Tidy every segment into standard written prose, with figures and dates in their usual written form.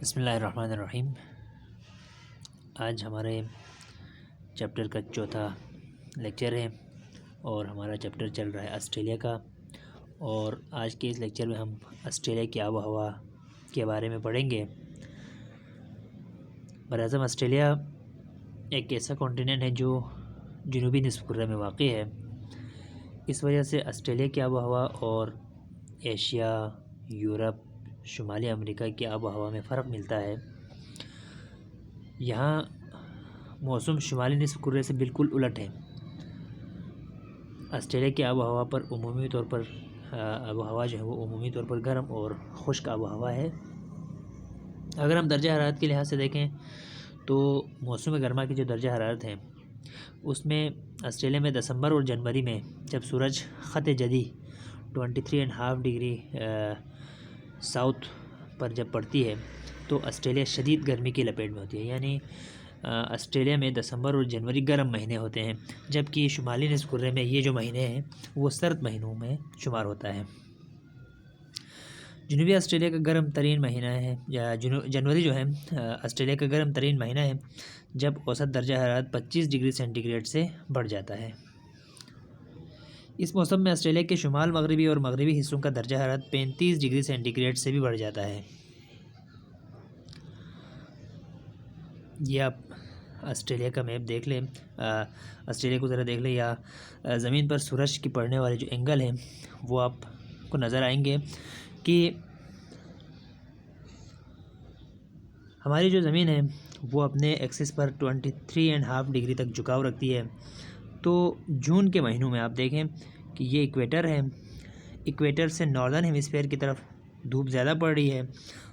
بسم اللہ الرحمن الرحیم۔ آج ہمارے چیپٹر کا چوتھا لیکچر ہے اور ہمارا چیپٹر چل رہا ہے آسٹریلیا کا، اور آج کے اس لیکچر میں ہم آسٹریلیا کی آب و ہوا کے بارے میں پڑھیں گے۔ براعظم آسٹریلیا ایک ایسا کانٹیننٹ ہے جو جنوبی نصف کرہ میں واقع ہے۔ اس وجہ سے آسٹریلیا کی آب و ہوا اور ایشیا، یورپ، شمالی امریکہ کی آب و ہوا میں فرق ملتا ہے۔ یہاں موسم شمالی نصف کرہ سے بالکل الٹ ہے۔ آسٹریلیا کی آب و ہوا پر عمومی طور پر آب و ہوا جو ہے وہ عمومی طور پر گرم اور خشک آب و ہوا ہے۔ اگر ہم درجہ حرارت کے لحاظ سے دیکھیں تو موسم گرما کی جو درجہ حرارت ہے اس میں آسٹریلیا میں دسمبر اور جنوری میں جب سورج خط جدی 23.5 ڈگری ساؤتھ پر جب پڑتی ہے تو آسٹریلیا شدید گرمی کی لپیٹ میں ہوتی ہے، یعنی آسٹریلیا میں دسمبر اور جنوری گرم مہینے ہوتے ہیں، جبکہ شمالی نصف کرہ میں یہ جو مہینے ہیں وہ سرد مہینوں میں شمار ہوتا ہے۔ جنوبی آسٹریلیا کا گرم ترین مہینہ ہے، یا جنوری جو ہے آسٹریلیا کا گرم ترین مہینہ ہے جب اوسط درجہ حرارت 25 ڈگری سینٹی گریڈ سے بڑھ جاتا ہے۔ اس موسم میں آسٹریلیا کے شمال مغربی اور مغربی حصوں کا درجہ حرارت 35 ڈگری سینٹی گریڈ سے بھی بڑھ جاتا ہے۔ یہ آپ آسٹریلیا کا میپ دیکھ لیں، آسٹریلیا کو ذرا دیکھ لیں، یا زمین پر سورج کی پڑنے والے جو اینگل ہیں وہ آپ کو نظر آئیں گے کہ ہماری جو زمین ہے وہ اپنے ایکسس پر 23.5 ڈگری تک جھکاؤ رکھتی ہے۔ تو جون کے مہینوں میں آپ دیکھیں کہ یہ ایکویٹر ہے، ایکویٹر سے ناردرن ہیمیسفیئر کی طرف دھوپ زیادہ پڑ رہی ہے،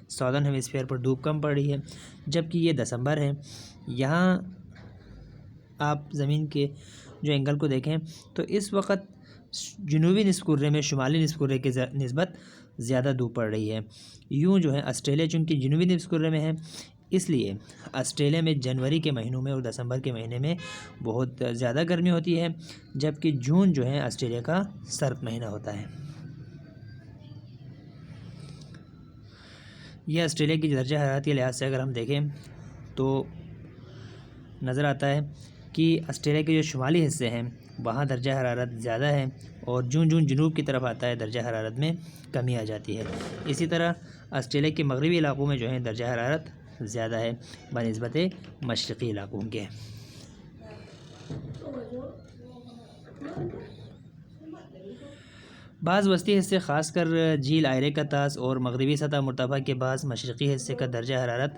ساؤدرن ہیمیسفیئر پر دھوپ کم پڑ رہی ہے، جبکہ یہ دسمبر ہے۔ یہاں آپ زمین کے جو اینگل کو دیکھیں تو اس وقت جنوبی نصف کرہ میں شمالی نصف کرہ کے نسبت زیادہ دھوپ پڑ رہی ہے۔ یوں جو ہے آسٹریلیا چونکہ جنوبی نصف کرہ میں ہے، اس لیے آسٹریلیا میں جنوری کے مہینوں میں اور دسمبر کے مہینے میں بہت زیادہ گرمی ہوتی ہے، جبکہ جون جو ہے آسٹریلیا کا سرد مہینہ ہوتا ہے۔ یہ آسٹریلیا کی درجہ حرارت کے لحاظ سے اگر ہم دیکھیں تو نظر آتا ہے کہ آسٹریلیا کے جو شمالی حصے ہیں وہاں درجہ حرارت زیادہ ہے، اور جون جنوب کی طرف آتا ہے درجہ حرارت میں کمی آ جاتی ہے۔ اسی طرح آسٹریلیا کے مغربی علاقوں میں جو ہے درجہ حرارت زیادہ ہے بنسبت مشرقی علاقوں کے۔ بعض وسطی حصے خاص کر جھیل آئرے کا طاس اور مغربی سطح مرتفع کے بعض مشرقی حصے کا درجہ حرارت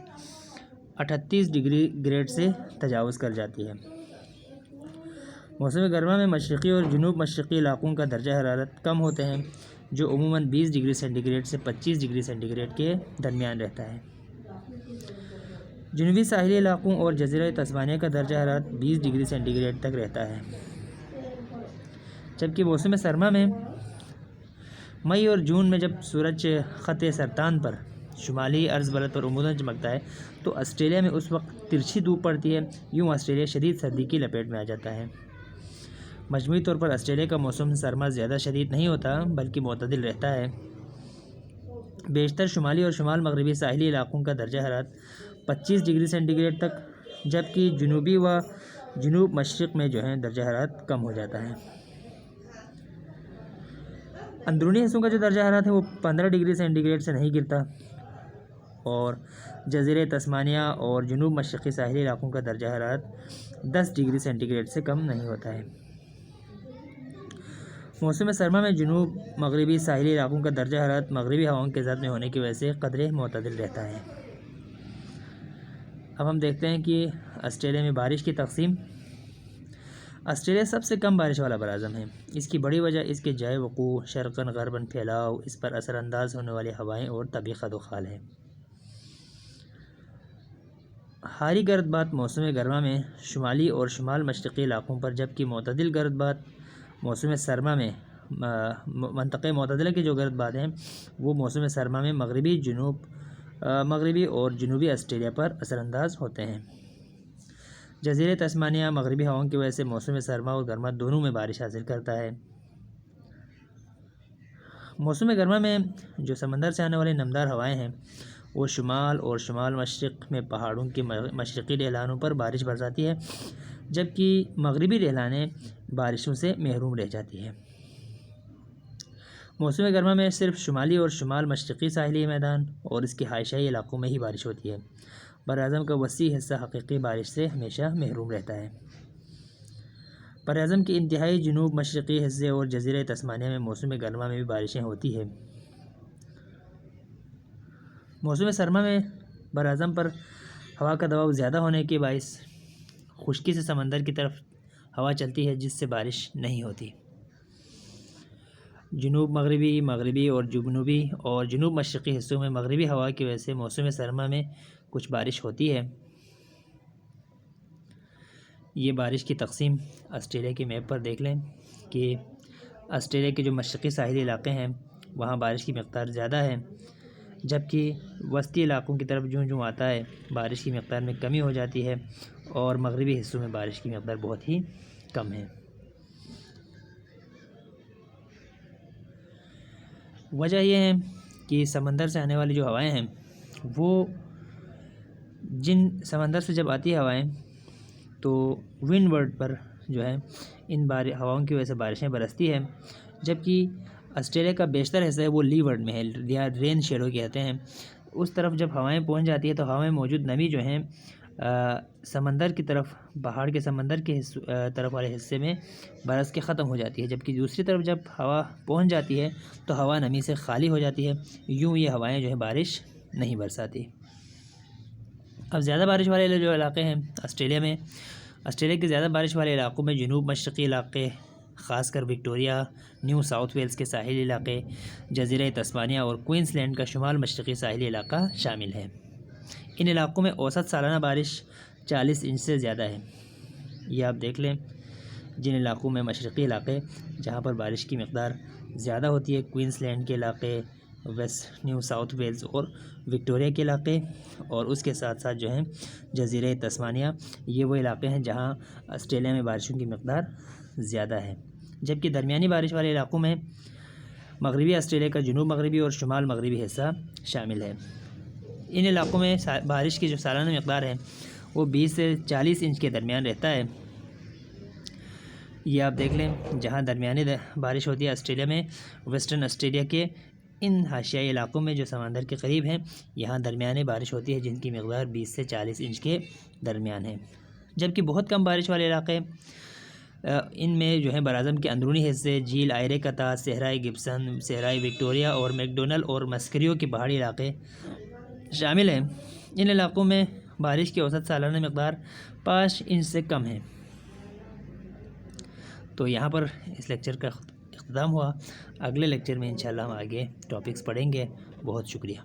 38 ڈگری گریڈ سے تجاوز کر جاتی ہے۔ موسم گرما میں مشرقی اور جنوب مشرقی علاقوں کا درجہ حرارت کم ہوتے ہیں، جو عموماً 20 ڈگری سینٹی گریڈ سے 25 ڈگری سینٹی گریڈ کے درمیان رہتا ہے۔ جنوبی ساحلی علاقوں اور جزیرہ تسمانیہ کا درجہ حرارت 20 ڈگری سینٹی گریڈ تک رہتا ہے، جبکہ موسم سرما میں مئی اور جون میں جب سورج خط سرطان پر شمالی عرض بلد پر عموداً چمکتا ہے تو آسٹریلیا میں اس وقت ترچھی دھوپ پڑتی ہے، یوں آسٹریلیا شدید سردی کی لپیٹ میں آ جاتا ہے۔ مجموعی طور پر آسٹریلیا کا موسم سرما زیادہ شدید نہیں ہوتا بلکہ معتدل رہتا ہے۔ بیشتر شمالی اور شمال مغربی ساحلی علاقوں کا درجہ حرارت 25 ڈگری سینٹی گریڈ تک، جبکہ جنوبی و جنوب مشرق میں جو ہے درجہ حرارت کم ہو جاتا ہے۔ اندرونی حصوں کا جو درجہ حرارت ہے وہ 15 ڈگری سینٹی گریڈ سے نہیں گرتا، اور جزیرہ تسمانیہ اور جنوب مشرقی ساحلی علاقوں کا درجہ حرارت 10 ڈگری سینٹی گریڈ سے کم نہیں ہوتا ہے۔ موسم سرما میں جنوب مغربی ساحلی علاقوں کا درجہ حرارت مغربی ہواؤں کے زد میں ہونے کی وجہ سے قدرے معتدل رہتا ہے۔ اب ہم دیکھتے ہیں کہ آسٹریلیا میں بارش کی تقسیم۔ آسٹریلیا سب سے کم بارش والا براعظم ہے۔ اس کی بڑی وجہ اس کے جائے وقوع، شرقاً غرباً پھیلاؤ، اس پر اثر انداز ہونے والی ہوائیں اور طبعی خد و خال ہے۔ حاری گرد باد موسم گرما میں شمالی اور شمال مشرقی علاقوں پر، جبکہ معتدل گرد باد موسم سرما میں منطقہ معتدلہ کے جو گرد باد ہیں وہ موسم سرما میں مغربی اور جنوبی آسٹریلیا پر اثر انداز ہوتے ہیں۔ جزیرہ تسمانیہ مغربی ہواؤں کی وجہ سے موسم سرما اور گرما دونوں میں بارش حاصل کرتا ہے۔ موسم گرما میں جو سمندر سے آنے والی نمدار ہوائیں ہیں وہ شمال اور شمال مشرق میں پہاڑوں کے مشرقی ڈھلانوں پر بارش برساتی ہے، جبکہ مغربی ڈھلانیں بارشوں سے محروم رہ جاتی ہے۔ موسم گرما میں صرف شمالی اور شمال مشرقی ساحلی میدان اور اس کے حاشائی علاقوں میں ہی بارش ہوتی ہے۔ براعظم کا وسیع حصہ حقیقی بارش سے ہمیشہ محروم رہتا ہے۔ براعظم کے انتہائی جنوب مشرقی حصے اور جزیرہ تسمانیہ میں موسم گرما میں بھی بارشیں ہوتی ہیں۔ موسم سرما میں براعظم پر ہوا کا دباؤ زیادہ ہونے کے باعث خشکی سے سمندر کی طرف ہوا چلتی ہے، جس سے بارش نہیں ہوتی۔ جنوب مغربی، مغربی اور جنوبی اور جنوب مشرقی حصوں میں مغربی ہوا کی وجہ سے موسم سرما میں کچھ بارش ہوتی ہے۔ یہ بارش کی تقسیم آسٹریلیا کے میپ پر دیکھ لیں کہ آسٹریلیا کے جو مشرقی ساحلی علاقے ہیں وہاں بارش کی مقدار زیادہ ہے، جبکہ وسطی علاقوں کی طرف جوں آتا ہے بارش کی مقدار میں کمی ہو جاتی ہے، اور مغربی حصوں میں بارش کی مقدار بہت ہی کم ہے۔ وجہ یہ ہے کہ سمندر سے آنے والی جو ہوائیں ہیں وہ سمندر سے جب آتی ہے ہوائیں تو ونڈ ورڈ پر جو ہے ان ہواؤں کی وجہ سے بارشیں برستی ہیں، جبکہ آسٹریلیا کا بیشتر حصہ ہے وہ لی ورڈ میں ہے، یا رین شیڈو کہتے ہیں۔ اس طرف جب ہوائیں پہنچ جاتی ہے تو ہوا میں موجود نمی جو ہیں سمندر کی طرف، پہاڑ کے سمندر کے طرف والے حصے میں برس کے ختم ہو جاتی ہے، جبکہ دوسری طرف جب ہوا پہنچ جاتی ہے تو ہوا نمی سے خالی ہو جاتی ہے، یوں یہ ہوائیں جو ہیں بارش نہیں برساتی۔ اب زیادہ بارش والے جو علاقے ہیں آسٹریلیا میں، آسٹریلیا کے زیادہ بارش والے علاقوں میں جنوب مشرقی علاقے، خاص کر وکٹوریا، نیو ساؤتھ ویلز کے ساحلی علاقے، جزیرہ تسمانیہ اور کوئنس لینڈ کا شمال مشرقی ساحلی علاقہ شامل ہے۔ ان علاقوں میں اوسط سالانہ بارش 40 انچ سے زیادہ ہے۔ یہ آپ دیکھ لیں جن علاقوں میں مشرقی علاقے جہاں پر بارش کی مقدار زیادہ ہوتی ہے، کوئنس لینڈ کے علاقے، ویسٹ نیو ساؤتھ ویلز اور وکٹوریا کے علاقے، اور اس کے ساتھ ساتھ جو ہیں جزیرہ تسمانیہ، یہ وہ علاقے ہیں جہاں آسٹریلیا میں بارشوں کی مقدار زیادہ ہے۔ جبکہ درمیانی بارش والے علاقوں میں مغربی آسٹریلیا کا جنوب مغربی اور شمال مغربی حصہ شامل ہے۔ ان علاقوں میں بارش کی جو سالانہ مقدار ہے وہ 20 سے 40 انچ کے درمیان رہتا ہے۔ یہ آپ دیکھ لیں جہاں درمیانی بارش ہوتی ہے آسٹریلیا میں، ویسٹرن آسٹریلیا کے ان حاشیائی علاقوں میں جو سمندر کے قریب ہیں، یہاں درمیانی بارش ہوتی ہے جن کی مقدار 20 سے 40 انچ کے درمیان ہے۔ جبکہ بہت کم بارش والے علاقے ان میں جو ہے براعظم کے اندرونی حصے، جھیل آئرے کتا، صحرائے گبسن، صحرائے وکٹوریا اور میکڈونل اور مسکریو کے پہاڑی علاقے شامل ہیں۔ ان علاقوں میں بارش کی اوسط سالانہ مقدار 5 انچ سے کم ہے۔ تو یہاں پر اس لیکچر کا اختتام ہوا۔ اگلے لیکچر میں انشاءاللہ ہم آگے ٹاپکس پڑھیں گے۔ بہت شکریہ۔